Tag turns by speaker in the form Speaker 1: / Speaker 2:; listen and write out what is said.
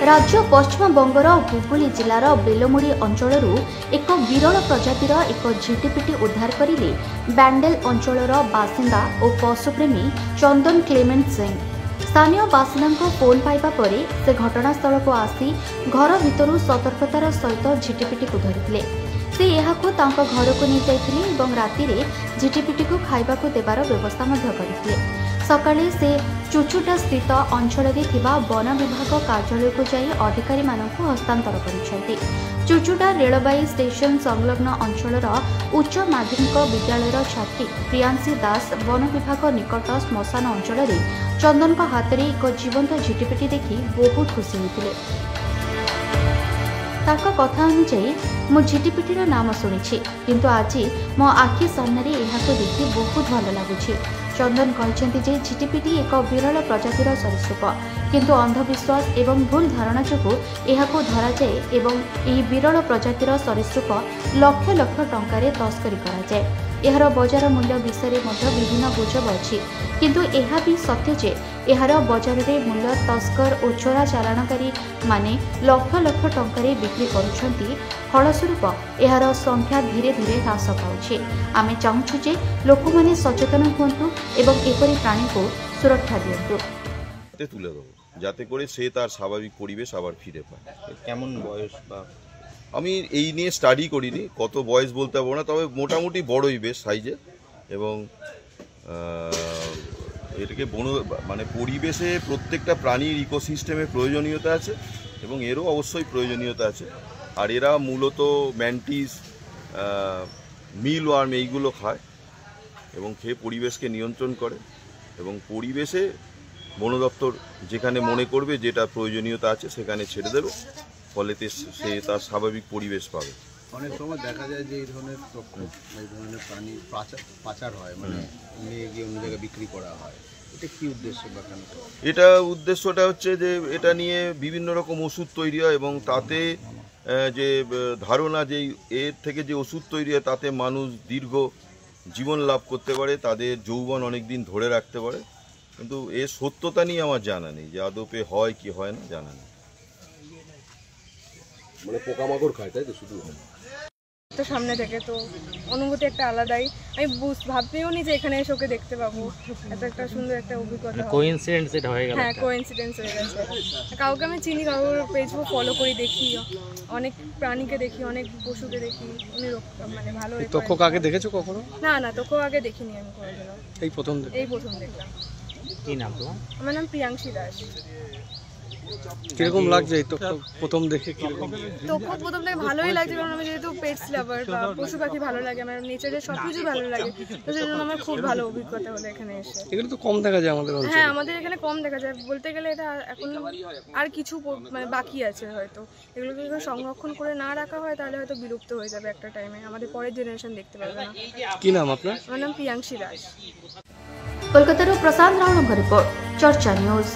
Speaker 1: राज्य पश्चिमबंगर हुगुली जिलार बेलमुड़ी अंचल एक विरल प्रजातिर एक झिटिपिटी उद्धार करिले बैंडेल अंचलर बासिंदा और पशुप्रेमी चंदन क्लेमेंट सिंह। स्थानीय बासिंदा फोन पाइबा परे से घटनास्थल को आसी घर भितर सतर्कतार सहित झिटिपिटी को धरिथिले। से यहाको तांको घर को नहीं जाइथिले एवं राति रे झिटिपिटी को खाइबा को देबार व्यवस्था मध्य करथिले। सकाळे से चुचुटा स्थित अंचल वन विभाग कार्यालय को जाई अधिकारी मानकु हस्तांतर करिसेंति। चुचुटा रेलबाई स्टेशन संलग्न अंचलर उच्च माध्यमिक विद्यालयर छात्री प्रियांशी दास वन विभाग निकट श्मशान अंचल चंदन को हाथ में एक जीवंत झिटिपिटी देखि बहुत खुशी होते। ताका कथा अनुसार मो झिटिपिटीर नाम शुणी किंतु आज मो आखि सामने यहाको देखि बहुत भल लगुछि। चंदन कहते जे झिटिपिटी एक विरल प्रजातिर सरीसृप किंतु अंधविश्वास एवं भूल धारणा जो यहाको धरा जाए एवं यह विरल प्रजातिर सरीसृप लक्ष लक्ष टंकार तस्करी करा जाए। यार बजार मूल्य विषय में विभिन्न गुजब अच्छी किंतु यह भी सत्य जे यार बजार में मूल्य तस्कर और चोरा चालाणकारी माने लक्ष लक्ष टंकार बिक्री करुछंती। फलस्वरूप यार संख्या धीरे धीरे ह्रास पाउछि। आमे चाहूछु जे लोक माने सचेतन हुंतु एवं एपरि प्राणी को सुरक्षा दियंतु
Speaker 2: तुले देबो जाते करे से तार स्वाभाविक परिवेश आबार फिरे पाय।
Speaker 3: केमन बयस बा
Speaker 2: আমি এই নিয়ে স্টাডি করিনি, কত বয়স বলতে পারবো না, তবে মোটামুটি বড়ই বেশ সাইজে এবং এটাকে মানে পরিবেশে প্রত্যেকটা প্রাণীর ইকোসিস্টেমে প্রয়োজনীয়তা আছে এবং এরও অবশ্যই প্রয়োজনীয়তা আছে। আর এরা মূলত ম্যান্টিস মিল ওয়ার্ম এইগুলো খায় এবং খেয়ে পরিবেশকে নিয়ন্ত্রণ করে এবং পরিবেশে বন দপ্তর যেখানে মনে করবে যেটা প্রয়োজনীয়তা আছে সেখানে ছেড়ে দেবে, ফলে সে তার স্বাভাবিক পরিবেশ পাবে।
Speaker 3: অনেক সময় দেখা যায় যে এই ধরনের এই ধরনের প্রাণী পাচার হয়, মানে নিয়ে গিয়ে অন্য জায়গায় বিক্রি করা হয়। এটা কি উদ্দেশ্য বা কেন?
Speaker 2: এটা উদ্দেশ্যটা হচ্ছে যে এটা নিয়ে বিভিন্ন রকম ওষুধ তৈরি হয় এবং তাতে যে ধারণা যে এর থেকে যে ওষুধ তৈরি হয় তাতে মানুষ দীর্ঘ জীবন লাভ করতে পারে, তাদের যৌবন অনেক দিন ধরে রাখতে পারে, কিন্তু এর সত্যতা নিয়ে আমার জানা নেই যে আদপে হয় কি হয় না জানা নেই।
Speaker 4: মানে পোকামাকড় খায় তাই তো? শুধু
Speaker 5: তো সামনে থেকে তো অনুভূতি একটা আলাদাই। আমি ভাবতেও নি যে এখানে এসে ওকে দেখতে পাবো। এত একটা সুন্দর একটা অভিজ্ঞতা।
Speaker 6: কোইন্সিডেন্স এটা হয়ে গেল।
Speaker 5: হ্যাঁ, কোইন্সিডেন্স হয়ে গেছে। কাউকে আমি চিনি, কারোর পেজ ফলো করি, দেখি অনেক প্রাণীকে দেখি, অনেক পশুকে দেখি। উনি মানে ভালো।
Speaker 4: তক্ষক আগে দেখেছো কখনো?
Speaker 5: না না, তক্ষক আগে দেখিনি আমি কোনোদিনও।
Speaker 4: এই প্রথম
Speaker 5: দেখলাম।
Speaker 6: কি নাম তোমার?
Speaker 5: আমার নাম প্রিয়াংশী দাস।
Speaker 4: কিরকম লাগছে এই তক্ষক প্রথম দেখে? কিরকম?
Speaker 5: তক্ষক প্রথম থেকে ভালোই লাগছে, কারণ আমি যেহেতু পেটস লাভার বা পশু পাখি ভালো লাগে, আমার নেচারের সবকিছু ভালো লাগে, তো সেজন্য আমার খুব ভালো অভিজ্ঞতা হলো এখানে এসে।
Speaker 4: এগুলো তো কম দেখা যায় আমাদের অঞ্চলে।
Speaker 5: হ্যাঁ, আমাদের এখানে কম দেখা যায় বলতে গেলে। এটা এখন আর কিছু মানে বাকি আছে হয়তো। এগুলোকে যদি সংরক্ষণ করে না রাখা হয় তাহলে হয়তো বিলুপ্ত হয়ে যাবে একটা টাইমে, আমাদের পরের জেনারেশন দেখতে পাবে না।
Speaker 4: কি নাম আপনার?
Speaker 5: আমার নাম প্রিয়াংশী দাস।
Speaker 1: কলকাতার প্রশান্ত রাউনଙ୍କ রিপোর্ট, চর্চা নিউজ।